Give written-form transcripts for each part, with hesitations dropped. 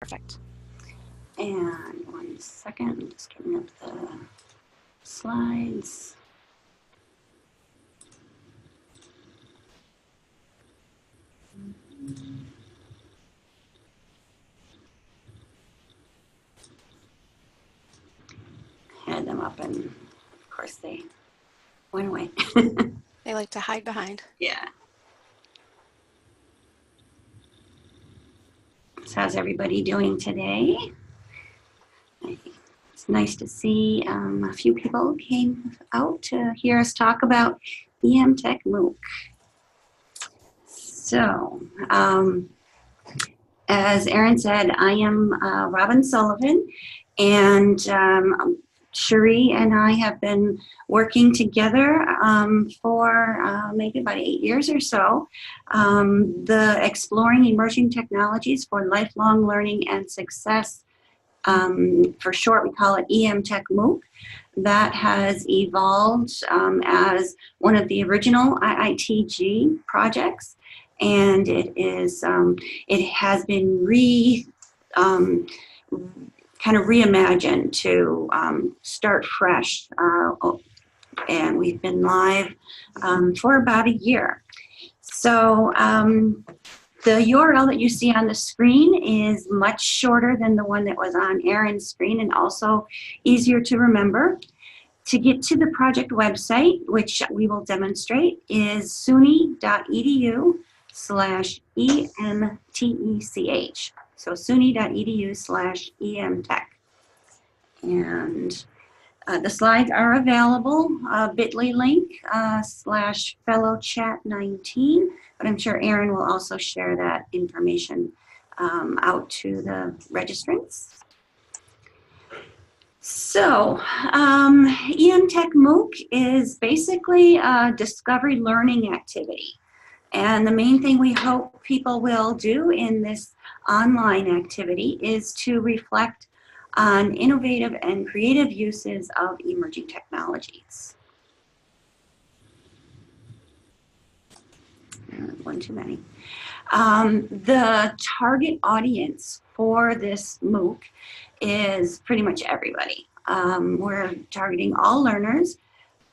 Perfect. And 1 second, I'm just getting up the slides. Had them up and of course they went away. They like to hide behind. Yeah. So how's everybody doing today? It's nice to see a few people came out to hear us talk about EmTechMOOC. So, as Erin said, I am Robin Sullivan, and Cherie and I have been working together for maybe about 8 years or so. The Exploring Emerging Technologies for Lifelong Learning and Success, for short, we call it EmTechMOOC. That has evolved as one of the original IITG projects, and it has been kind of reimagined to start fresh, and we've been live for about a year. So the URL that you see on the screen is much shorter than the one that was on Erin's screen, and also easier to remember. To get to the project website, which we will demonstrate, is suny.edu/EmTech. So suny.edu/EmTech. And the slides are available, bit.ly link /fellowchat19, but I'm sure Erin will also share that information out to the registrants. So EmTechMOOC is basically a discovery learning activity. And the main thing we hope people will do in this online activity is to reflect on innovative and creative uses of emerging technologies. One too many. The target audience for this MOOC is pretty much everybody. We're targeting all learners.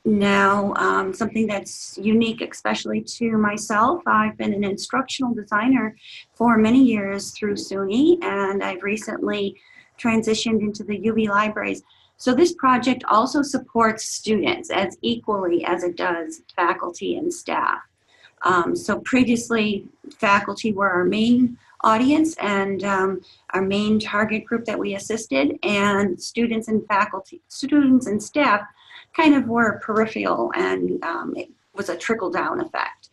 Now, something that's unique, especially to myself, I've been an instructional designer for many years through SUNY, and I've recently transitioned into the UB libraries. So this project also supports students as equally as it does faculty and staff. So previously, faculty were our main audience and our main target group that we assisted, and students and staff kind of were peripheral, and it was a trickle-down effect.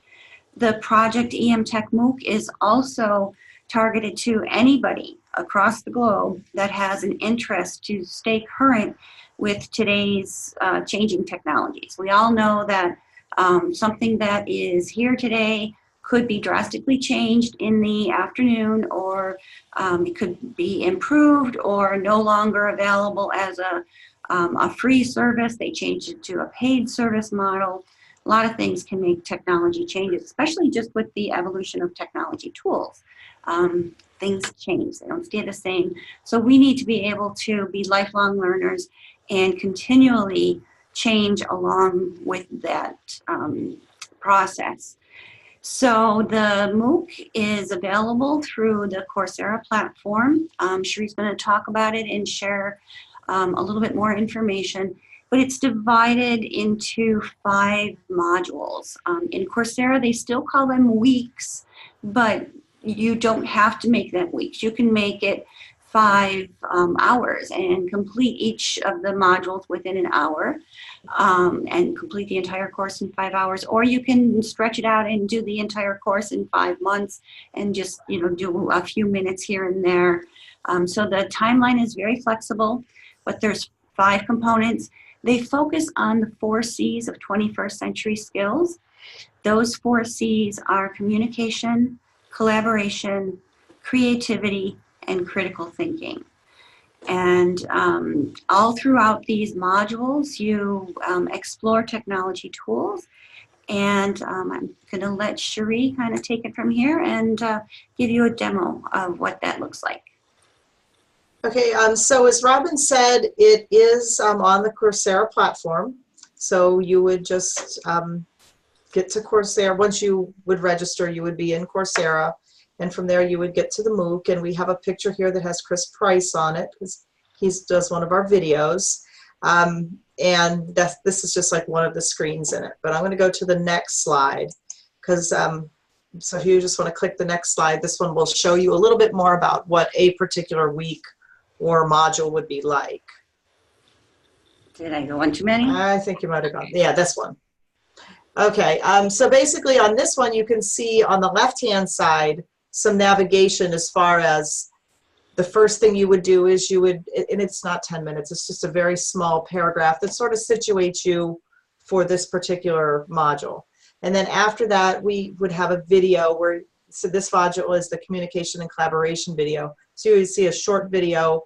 The project EmTechMOOC is also targeted to anybody across the globe that has an interest to stay current with today's changing technologies. We all know that something that is here today could be drastically changed in the afternoon, or it could be improved or no longer available as a free service. They changed it to a paid service model. A lot of things can make technology changes, especially just with the evolution of technology tools. Things change, they don't stay the same. So we need to be able to be lifelong learners and continually change along with that process. So the MOOC is available through the Coursera platform. Cherie's going to talk about it and share a little bit more information, but it's divided into 5 modules. In Coursera, they still call them weeks, but you don't have to make them weeks. You can make it 5 hours and complete each of the modules within an hour, and complete the entire course in 5 hours, or you can stretch it out and do the entire course in 5 months and just do a few minutes here and there. So the timeline is very flexible, but there's 5 components. They focus on the 4 C's of 21st century skills. Those 4 C's are communication, collaboration, creativity, and critical thinking. And all throughout these modules, you explore technology tools. And I'm going to let Cherie kind of take it from here and give you a demo of what that looks like. Okay, so as Robin said, it is on the Coursera platform. So you would just get to Coursera. Once you would register, you would be in Coursera. And from there, you would get to the MOOC. And we have a picture here that has Chris Price on it, because he does one of our videos. And this is just like one of the screens in it. But I'm going to go to the next slide, because so if you just want to click the next slide, this one will show you a little bit more about what a particular week or module would be like. Did I go one too many? I think you might have gone, yeah, this one. Okay, so basically on this one, you can see on the left-hand side some navigation as far as the first thing you would do is you would, and it's not 10 minutes, it's just a very small paragraph that sort of situates you for this particular module. And then after that, we would have a video where, so this module is the communication and collaboration video. So you would see a short video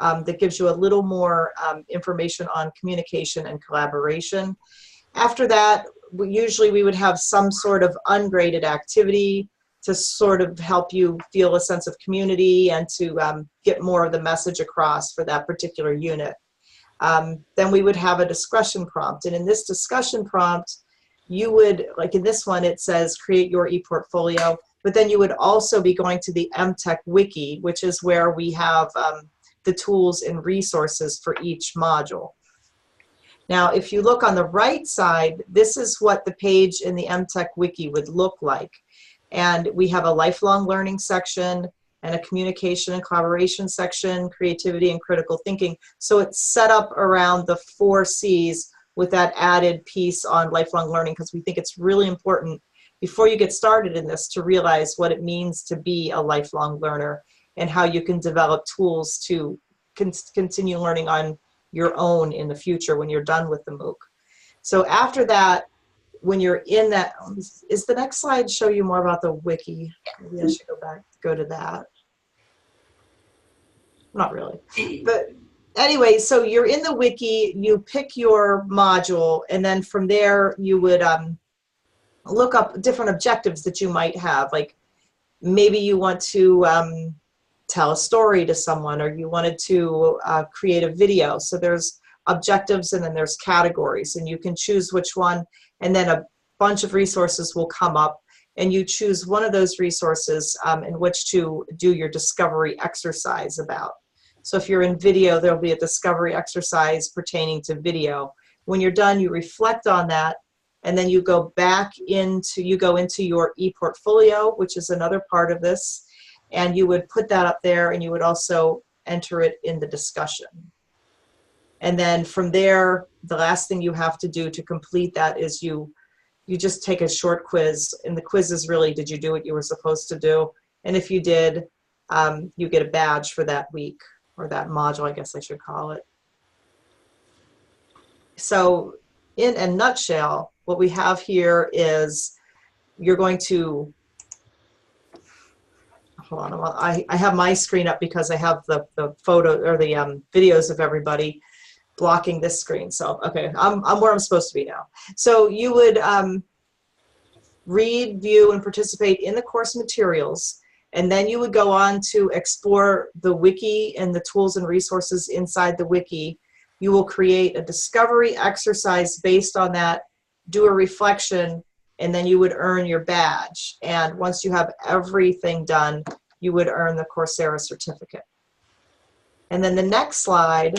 that gives you a little more information on communication and collaboration. After that, usually we would have some sort of ungraded activity to sort of help you feel a sense of community and to get more of the message across for that particular unit. Then we would have a discussion prompt. And in this discussion prompt, you would, like in this one, it says create your ePortfolio, but then you would also be going to the EmTechWIKI, which is where we have the tools and resources for each module. Now, if you look on the right side, this is what the page in the EmTechWIKI would look like. And we have a lifelong learning section and a communication and collaboration section, creativity and critical thinking. So it's set up around the 4 C's with that added piece on lifelong learning, because we think it's really important before you get started in this to realize what it means to be a lifelong learner and how you can develop tools to continue learning on your own in the future when you're done with the MOOC. So after that, when you're in that, is the next slide show you more about the wiki? Maybe I should go to that. Not really, but anyway, so you're in the wiki, you pick your module, and then from there you would look up different objectives that you might have. Like maybe you want to tell a story to someone, or you wanted to create a video. So there's objectives and then there's categories, and you can choose which one, and then a bunch of resources will come up and you choose one of those resources in which to do your discovery exercise about. So if you're in video, there'll be a discovery exercise pertaining to video. When you're done, you reflect on that, and then you go back into, your ePortfolio, which is another part of this, and you would put that up there, and you would also enter it in the discussion. And then from there, the last thing you have to do to complete that is you just take a short quiz, and the quiz is really, did you do what you were supposed to do? And if you did, you get a badge for that week, or that module, I guess I should call it. So in a nutshell, what we have here is you're going to, hold on, I have my screen up because I have the photo or the videos of everybody blocking this screen. So, okay, I'm where I'm supposed to be now. So you would read, view, and participate in the course materials, and then you would go on to explore the wiki and the tools and resources inside the wiki. You will create a discovery exercise based on that, do a reflection, and then you would earn your badge. And once you have everything done, you would earn the Coursera certificate. And then the next slide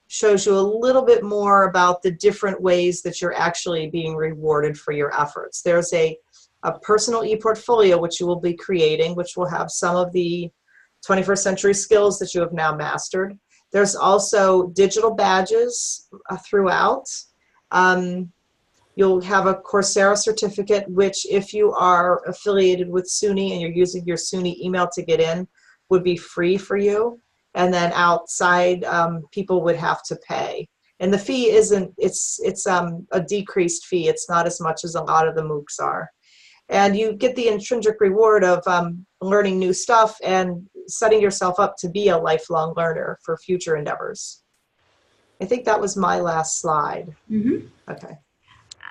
shows you a little bit more about the different ways that you're actually being rewarded for your efforts. There's a personal ePortfolio, which you will be creating, which will have some of the 21st century skills that you have now mastered. There's also digital badges throughout. You'll have a Coursera certificate, which if you are affiliated with SUNY and you're using your SUNY email to get in, would be free for you. And then outside, people would have to pay. And the fee isn't, it's a decreased fee. It's not as much as a lot of the MOOCs are. And you get the intrinsic reward of learning new stuff and setting yourself up to be a lifelong learner for future endeavors. I think that was my last slide. Mm-hmm. Okay.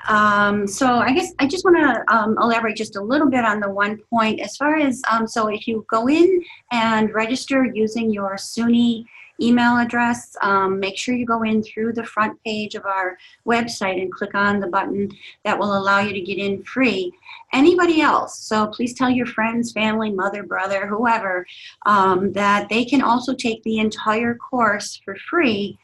So I guess I just want to elaborate just a little bit on the one point as far as, so if you go in and register using your SUNY email address, make sure you go in through the front page of our website and click on the button that will allow you to get in free. Anybody else, so please tell your friends, family, mother, brother, whoever, that they can also take the entire course for free.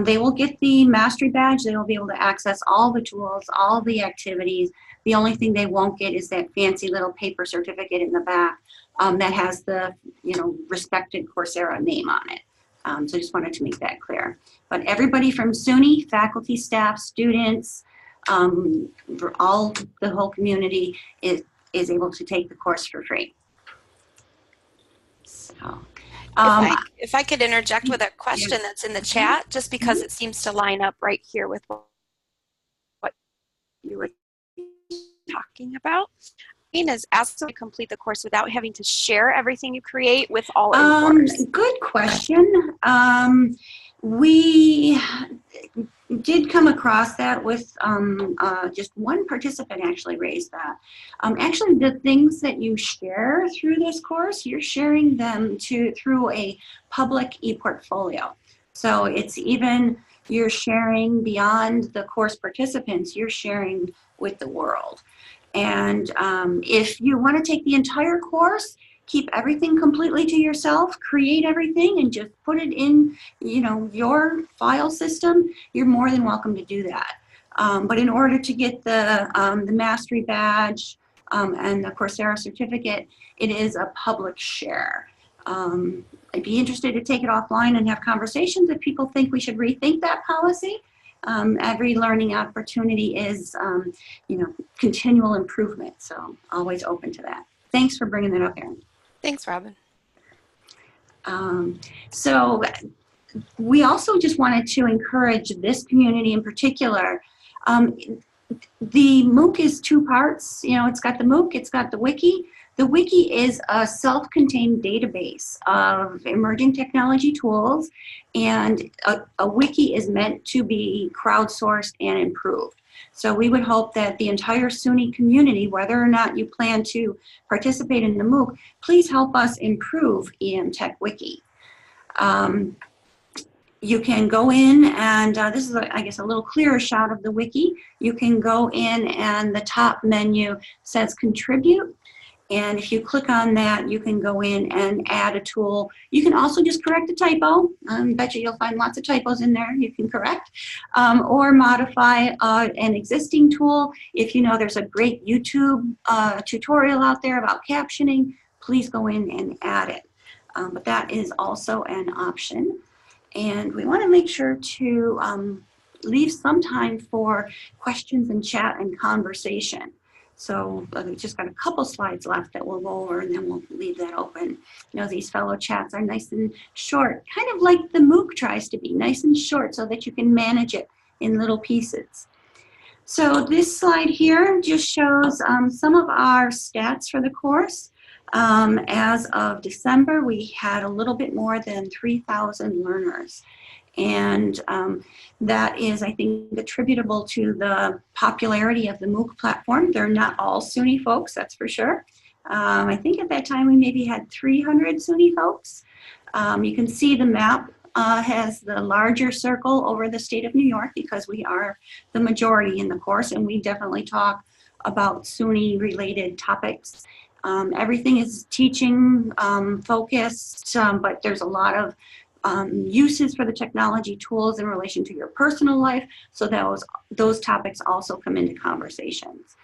They will get the mastery badge. They will be able to access all the tools, all the activities. The only thing they won't get is that fancy little paper certificate in the back that has the, respected Coursera name on it. So I just wanted to make that clear. But everybody from SUNY, faculty, staff, students, the whole community is able to take the course for free. So. If I could interject with a question that's in the chat, just because it seems to line up right here with what you were talking about. Is asked to complete the course without having to share everything you create with all importers. Good question. We did come across that with just one participant actually raised that. Actually, the things that you share through this course, you're sharing them through a public ePortfolio. So it's even, you're sharing beyond the course participants, you're sharing with the world. And if you want to take the entire course, keep everything completely to yourself, create everything and just put it in, your file system, you're more than welcome to do that. But in order to get the mastery badge and the Coursera certificate, it is a public share. I'd be interested to take it offline and have conversations if people think we should rethink that policy. Every learning opportunity is, continual improvement. So always open to that. Thanks for bringing that up, Erin. Thanks, Robin. So we also just wanted to encourage this community in particular. The MOOC is two parts. It's got the MOOC, it's got the Wiki. The Wiki is a self-contained database of emerging technology tools, and a Wiki is meant to be crowdsourced and improved. So we would hope that the entire SUNY community, whether or not you plan to participate in the MOOC, please help us improve EmTechWIKI. You can go in and this is, I guess, a little clearer shot of the Wiki. You can go in and the top menu says Contribute. And if you click on that, you can go in and add a tool. You can also just correct a typo. I bet you'll find lots of typos in there you can correct. Or modify an existing tool. If you know there's a great YouTube tutorial out there about captioning, please go in and add it. But that is also an option. And we want to make sure to leave some time for questions and chat and conversation. So we've just got a couple slides left that we'll go over and then we'll leave that open. These fellow chats are nice and short, kind of like the MOOC tries to be, nice and short so that you can manage it in little pieces. So this slide here just shows some of our stats for the course. As of December, we had a little bit more than 3,000 learners. And that is, I think, attributable to the popularity of the MOOC platform. They're not all SUNY folks, that's for sure. I think at that time we maybe had 300 SUNY folks. You can see the map has the larger circle over the state of New York because we are the majority in the course, and we definitely talk about SUNY-related topics. Everything is teaching focused, but there's a lot of uses for the technology tools in relation to your personal life, so those topics also come into conversations.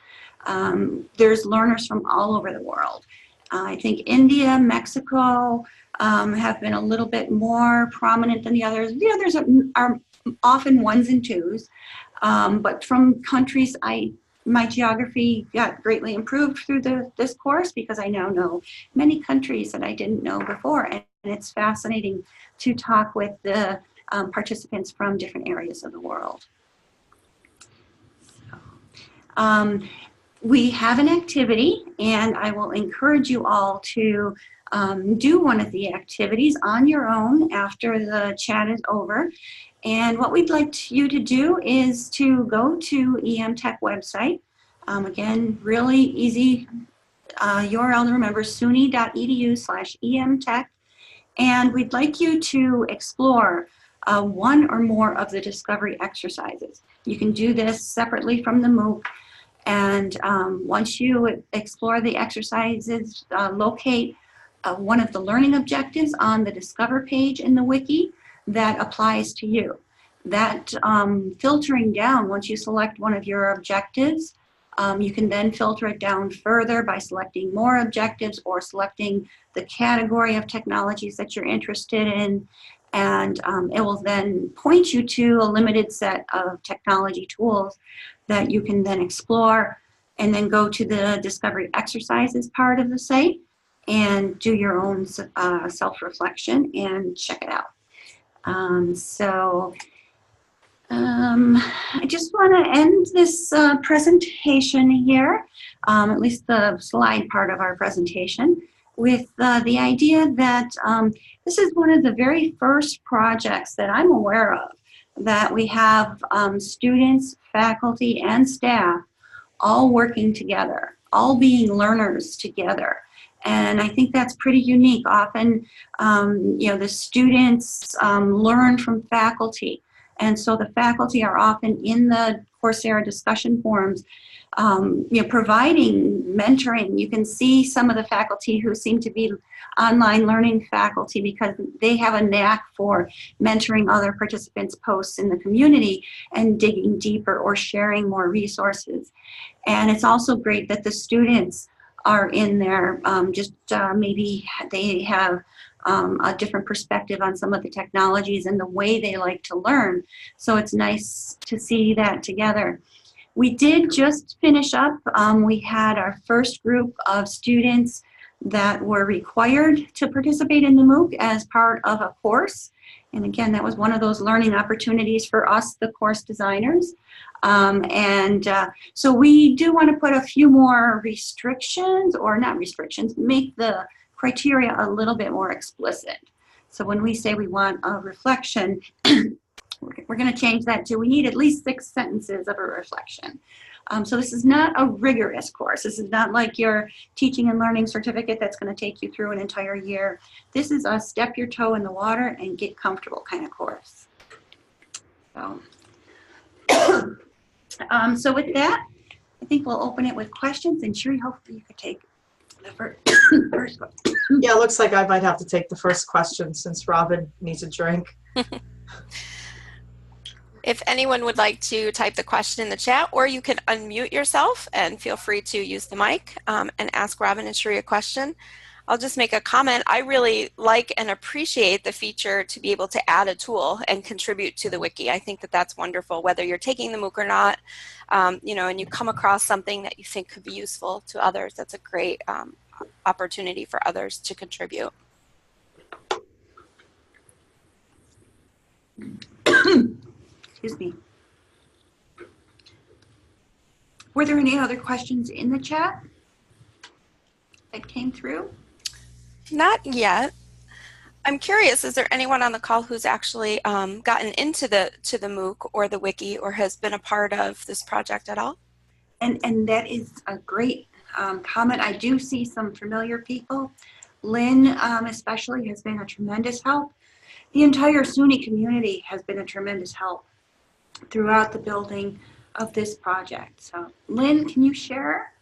There's learners from all over the world. I think India, Mexico have been a little bit more prominent than the others. The others are often ones and twos, but from countries my geography got greatly improved through this course because I now know many countries that I didn't know before, and it's fascinating to talk with the participants from different areas of the world. So, we have an activity, and I will encourage you all to do one of the activities on your own after the chat is over. And what we'd like you to do is to go to EmTech website. Again, really easy URL to remember, suny.edu/EmTech. And we'd like you to explore one or more of the discovery exercises. You can do this separately from the MOOC. And once you explore the exercises, locate one of the learning objectives on the Discover page in the wiki that applies to you. That filtering down, once you select one of your objectives, you can then filter it down further by selecting more objectives or selecting the category of technologies that you're interested in. And it will then point you to a limited set of technology tools that you can then explore, and then go to the discovery exercises part of the site and do your own self-reflection and check it out. I just want to end this presentation here, at least the slide part of our presentation, with the idea that this is one of the very first projects that I'm aware of that we have students, faculty, and staff all working together, all being learners together. And I think that's pretty unique. Often, the students learn from faculty. And so the faculty are often in the Coursera discussion forums, providing mentoring. You can see some of the faculty who seem to be online learning faculty because they have a knack for mentoring other participants' posts in the community and digging deeper or sharing more resources. And it's also great that the students are in there, maybe they have a different perspective on some of the technologies and the way they like to learn. So it's nice to see that together. We did just finish up. We had our first group of students that were required to participate in the MOOC as part of a course. And again, that was one of those learning opportunities for us, the course designers. So we do want to put a few more restrictions, or not restrictions, make the criteria a little bit more explicit. So when we say we want a reflection, we're going to change that to we need at least 6 sentences of a reflection. So this is not a rigorous course. This is not like your teaching and learning certificate that's going to take you through an entire year. This is a step your toe in the water and get comfortable kind of course. So, so with that, I think we'll open it with questions, and Shuri, hopefully you could take the first one. Yeah, it looks like I might have to take the first question since Robin needs a drink. If anyone would like to type the question in the chat, or you can unmute yourself and feel free to use the mic and ask Robin and Shuri a question. I'll just make a comment. I really like and appreciate the feature to be able to add a tool and contribute to the wiki. I think that that's wonderful, whether you're taking the MOOC or not, and you come across something that you think could be useful to others. That's a great opportunity for others to contribute. Excuse me. Were there any other questions in the chat that came through? Not yet. I'm curious, is there anyone on the call who's actually gotten into the MOOC or the wiki or has been a part of this project at all? And that is a great comment. I do see some familiar people. Lynn especially has been a tremendous help. The entire SUNY community has been a tremendous help throughout the building of this project. So Lynn, can you share?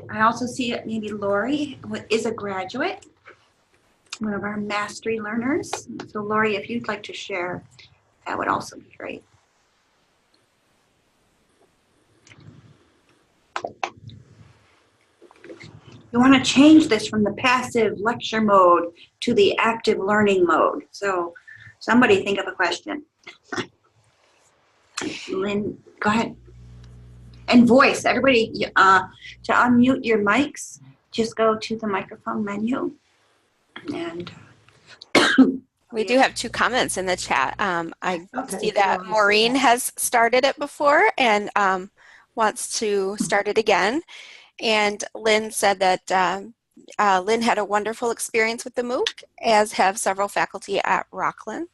I also see that maybe Lori is a graduate, one of our mastery learners. So Lori, if you'd like to share, that would also be great. You want to change this from the passive lecture mode to the active learning mode. So somebody think of a question. Lynn, go ahead. And voice, everybody, to unmute your mics, just go to the microphone menu. And we do have 2 comments in the chat. I see that Maureen has started it before, and wants to start it again. And Lynn said that Lynn had a wonderful experience with the MOOC, as have several faculty at Rockland.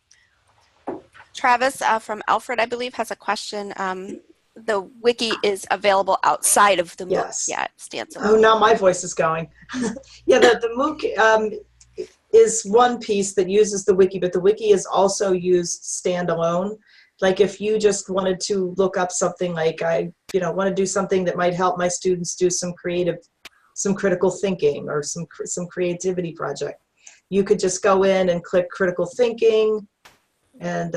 Travis from Alfred, I believe, has a question. The wiki is available outside of the MOOC. Yes. Yeah, it stands Oh, now my voice is going. Yeah, the MOOC is one piece that uses the wiki, but the wiki is also used standalone. Like if you just wanted to look up something, like I want to do something that might help my students do some critical thinking or some creativity project, you could just go in and click critical thinking, and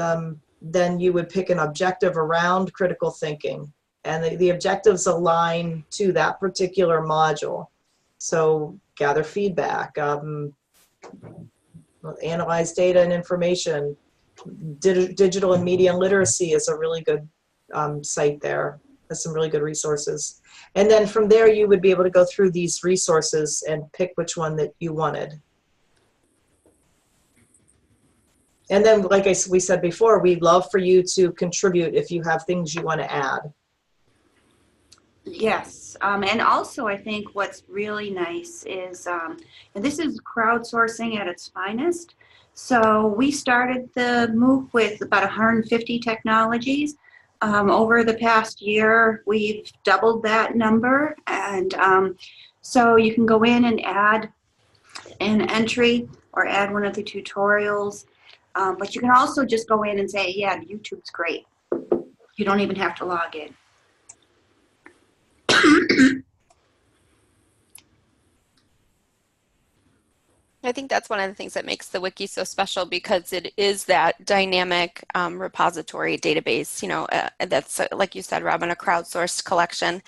then you would pick an objective around critical thinking, and the objectives align to that particular module. So gather feedback, analyze data and information. Digital and media literacy is a really good site there. There's some really good resources. And then from there, you would be able to go through these resources and pick which one that you wanted. And then, like we said before, we'd love for you to contribute if you have things you want to add. Yes, and also I think what's really nice is, and this is crowdsourcing at its finest. So we started the MOOC with about 150 technologies. Over the past year, we've doubled that number, and so you can go in and add an entry or add one of the tutorials, but you can also just go in and say, yeah, YouTube's great. You don't even have to log in. I think that's one of the things that makes the wiki so special, because it is that dynamic repository database, that's, like you said, Robin, a crowdsourced collection.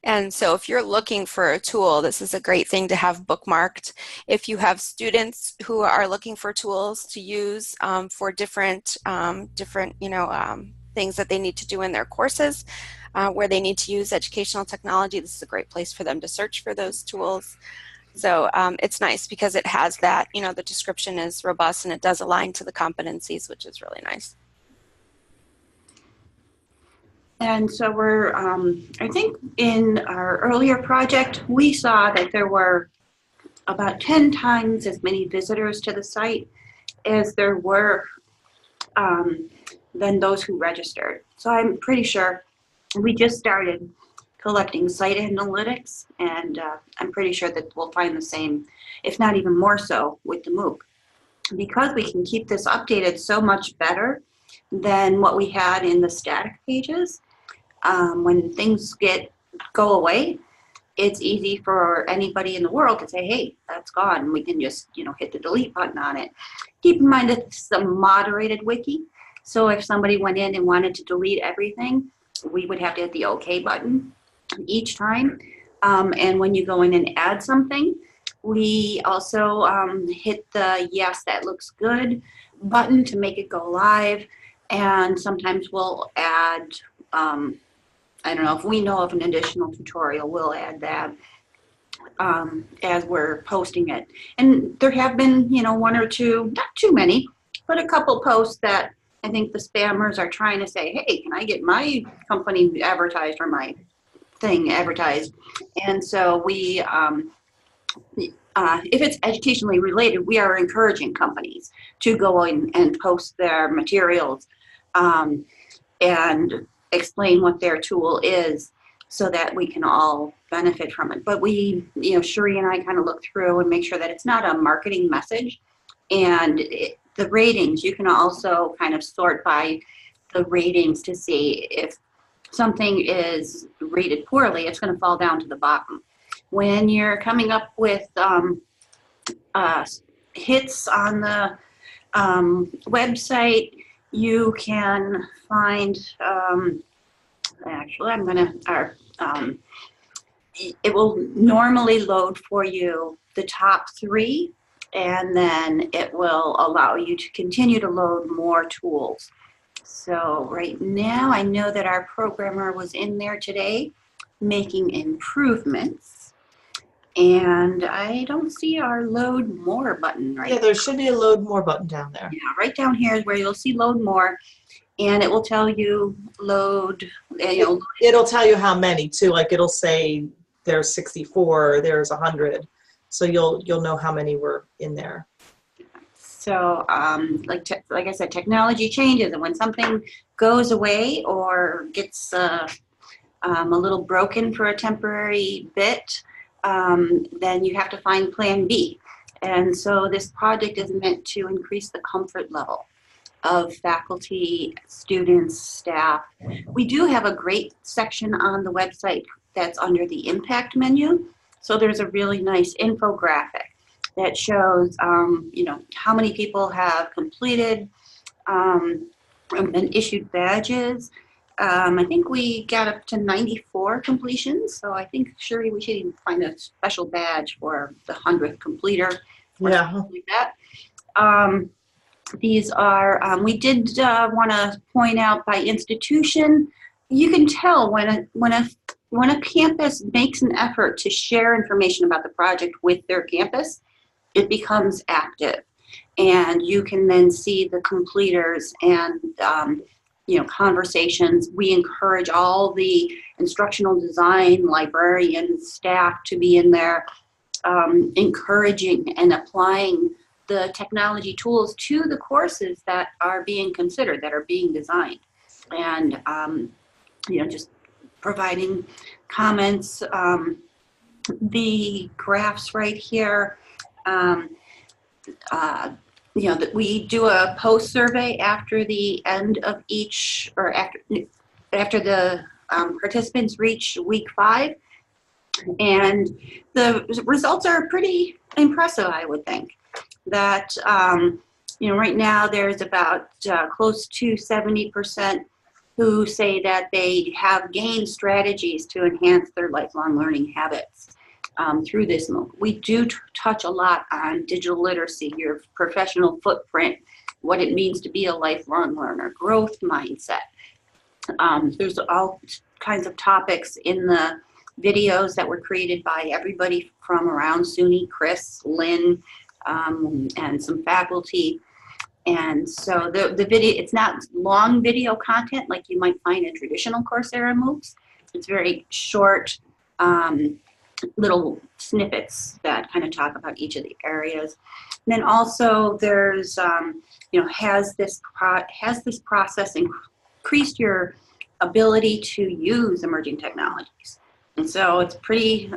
And so if you're looking for a tool, this is a great thing to have bookmarked. If you have students who are looking for tools to use for different things that they need to do in their courses, where they need to use educational technology, this is a great place for them to search for those tools. So it's nice because it has that, the description is robust and it does align to the competencies, which is really nice. And so we're, I think in our earlier project, we saw that there were about 10 times as many visitors to the site as there were than those who registered. So I'm pretty sure we just started collecting site analytics, and I'm pretty sure that we'll find the same, if not even more so, with the MOOC. Because we can keep this updated so much better than what we had in the static pages, when things go away, it's easy for anybody in the world to say, hey, that's gone, and we can just hit the delete button on it. Keep in mind that it's a moderated wiki, so if somebody went in and wanted to delete everything, we would have to hit the OK button each time. And when you go in and add something, we also hit the yes, that looks good button to make it go live. And sometimes we'll add, I don't know, if we know of an additional tutorial, we'll add that as we're posting it. And there have been, one or two, not too many, but a couple posts that I think the spammers are trying to say, hey, can I get my company advertised or my thing advertised? And so we, if it's educationally related, we are encouraging companies to go in and post their materials and explain what their tool is so that we can all benefit from it. But we, Sheree and I kind of look through and make sure that it's not a marketing message. And the ratings, you can also kind of sort by the ratings to see if something is rated poorly, it's going to fall down to the bottom. When you're coming up with hits on the website, you can find, actually, it will normally load for you the top 3, and then it will allow you to continue to load more tools. So right now, I know that our programmer was in there today making improvements, and I don't see our load more button right now. Yeah, there should be a load more button down there. Yeah, right down here is where you'll see load more, and it will tell you load, It'll tell you how many too, like it'll say there's 64, there's 100. So you'll know how many were in there. So like I said, technology changes, and when something goes away or gets a little broken for a temporary bit, then you have to find plan B. And so this project is meant to increase the comfort level of faculty, students, staff. We do have a great section on the website that's under the impact menu. So there's a really nice infographic that shows, how many people have completed and issued badges. I think we got up to 94 completions, so I think Sherry, we should even find a special badge for the 100th completer or something like that. These are, we did want to point out by institution. You can tell when a campus makes an effort to share information about the project with their campus, it becomes active, and you can then see the completers and conversations. We encourage all the instructional design librarians, staff to be in there, encouraging and applying the technology tools to the courses that are being considered, that are being designed, and just providing comments. The graphs right here, that we do a post survey after the end of each, or after the participants reach week 5, and the results are pretty impressive, I would think. That right now there's about close to 70% who say that they have gained strategies to enhance their lifelong learning habits through this MOOC. We do touch a lot on digital literacy, your professional footprint, what it means to be a lifelong learner, growth mindset. There's all kinds of topics in the videos that were created by everybody from around SUNY, Chris, Lynn, and some faculty. And so the video, it's not long video content like you might find in traditional Coursera MOOCs. It's very short little snippets that kind of talk about each of the areas. And then also there's, has this process increased your ability to use emerging technologies? And so it's pretty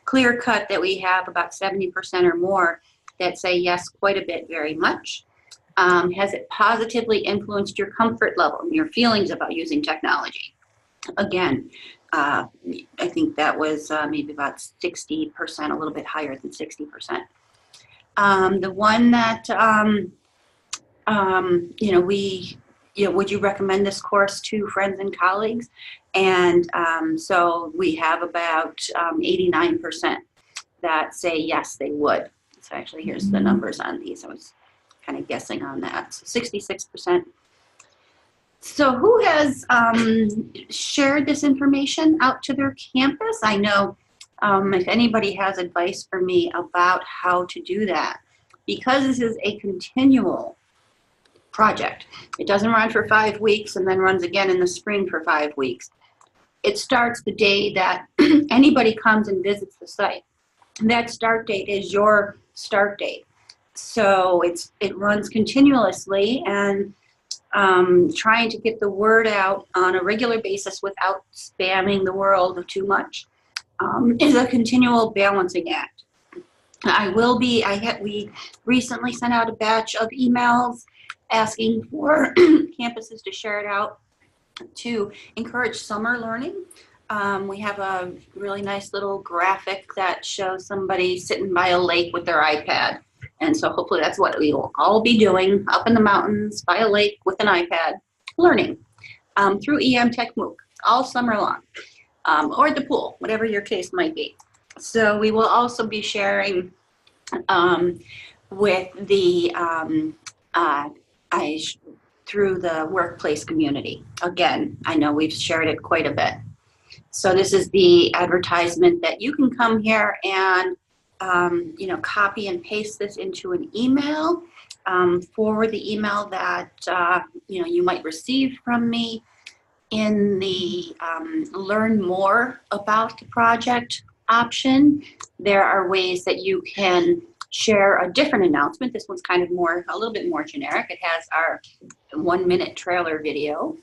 clear cut that we have about 70% or more that say yes, quite a bit, very much. Has it positively influenced your comfort level and your feelings about using technology? Again, I think that was maybe about 60%, a little bit higher than 60%. The one that, would you recommend this course to friends and colleagues? And so we have about 89% that say yes, they would. So actually, here's the numbers on these. I was kind of guessing on that. So 66%. So who has shared this information out to their campus? I know if anybody has advice for me about how to do that, because this is a continual project. It doesn't run for 5 weeks and then runs again in the spring for 5 weeks. It starts the day that anybody comes and visits the site. That start date is your start date. So it runs continuously, and trying to get the word out on a regular basis without spamming the world too much is a continual balancing act. We recently sent out a batch of emails asking for campuses to share it out to encourage summer learning. We have a really nice little graphic that shows somebody sitting by a lake with their iPad. And so hopefully that's what we will all be doing, up in the mountains by a lake with an iPad, learning through EmTechMOOC all summer long, or at the pool, whatever your case might be. So we will also be sharing with the through the workplace community. Again, I know we've shared it quite a bit. So this is the advertisement that you can come here and you know, copy and paste this into an email, forward the email that, you know, you might receive from me. In the learn more about the project option, there are ways that you can share a different announcement. This one's kind of more, a little bit more generic. It has our 1-minute trailer video.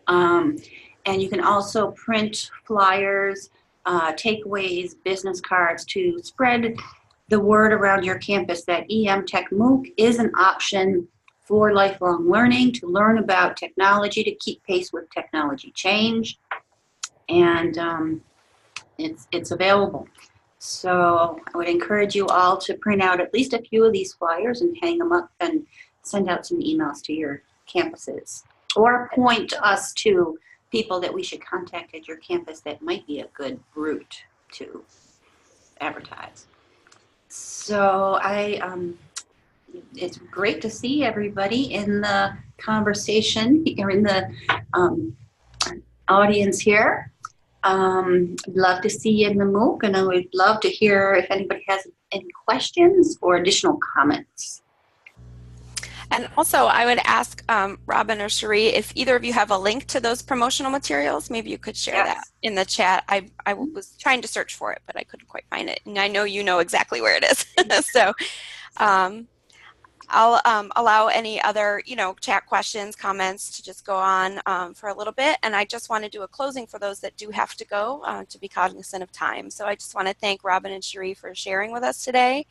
And you can also print flyers, takeaways, business cards to spread the word around your campus that EmTechMOOC is an option for lifelong learning, to learn about technology, to keep pace with technology change. And it's available. So I would encourage you all to print out at least a few of these flyers and hang them up and send out some emails to your campuses. Or point us to people that we should contact at your campus that might be a good route to advertise. So it's great to see everybody in the conversation, or in the audience here. I'd love to see you in the MOOC, and I would love to hear if anybody has any questions or additional comments. And also, I would ask Robin or Cherie, if either of you have a link to those promotional materials, maybe you could share that in the chat. I was trying to search for it, but I couldn't quite find it. And I know you know exactly where it is. So I'll allow any other, chat questions, comments to just go on for a little bit. And I just want to do a closing for those that do have to go to be cognizant of time. So I just want to thank Robin and Cherie for sharing with us today.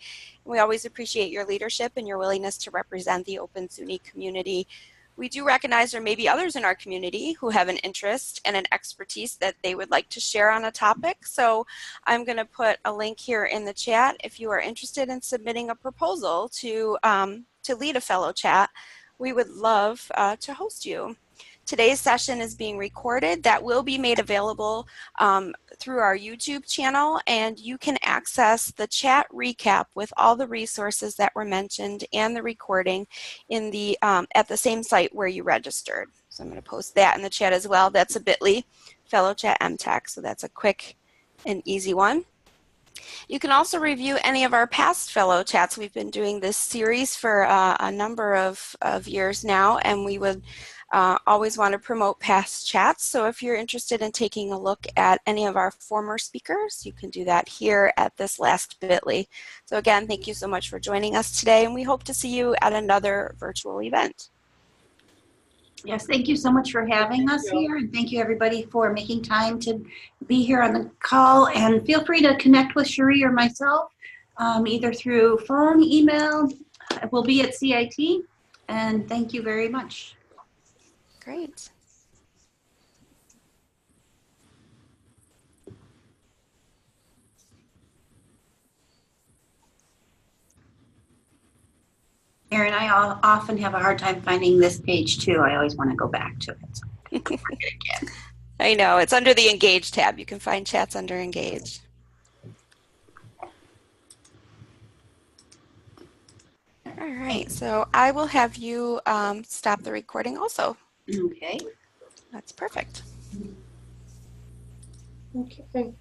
We always appreciate your leadership and your willingness to represent the Open SUNY community. We do recognize there may be others in our community who have an interest and an expertise that they would like to share on a topic. So I'm going to put a link here in the chat. If you are interested in submitting a proposal to lead a fellow chat, we would love to host you. Today's session is being recorded. That will be made available through our YouTube channel, and you can access the chat recap with all the resources that were mentioned and the recording in the at the same site where you registered. So I'm going to post that in the chat as well. That's a bit.ly fellow chat MTech, so that's a quick and easy one. You can also review any of our past fellow chats. We've been doing this series for a number of years now, and we would always want to promote past chats. So if you're interested in taking a look at any of our former speakers, you can do that here at this last bit.ly. So again, thank you so much for joining us today, and we hope to see you at another virtual event. Yes, thank you so much for having us here, and thank you everybody for making time to be here on the call. And feel free to connect with Cherie or myself, either through phone, email. We'll be at CIT, and thank you very much. Great. Erin, I often have a hard time finding this page too. I always want to go back to it. So I can find it again. I know, it's under the Engage tab. You can find chats under Engage. All right, so I will have you stop the recording also. Okay. That's perfect. Okay.